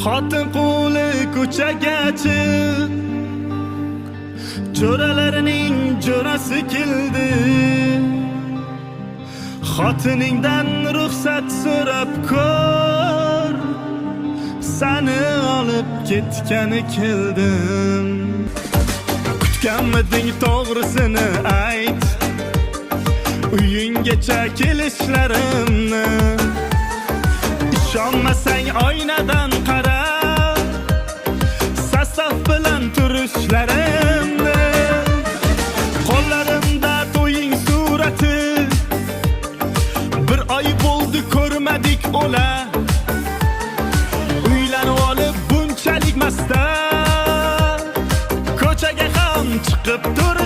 Xotin qo'li ko'chaga chiq, jo'ralarining jo'rasi keldi. Xotiningdan ruxsat so'rab ko'r, seni olib ketgani keldim. Kutganmiding to'g'risini ayt, uyinggacha kelishlarimni. Ishonmasang oynadan qara, sasof bilan turishlarimni. Qo'llarimda to'ying surati, bir oy bo'ldi ko'rmadik ola. Uylanib olib bunchalik masta, ko'chaga ham chiqib tur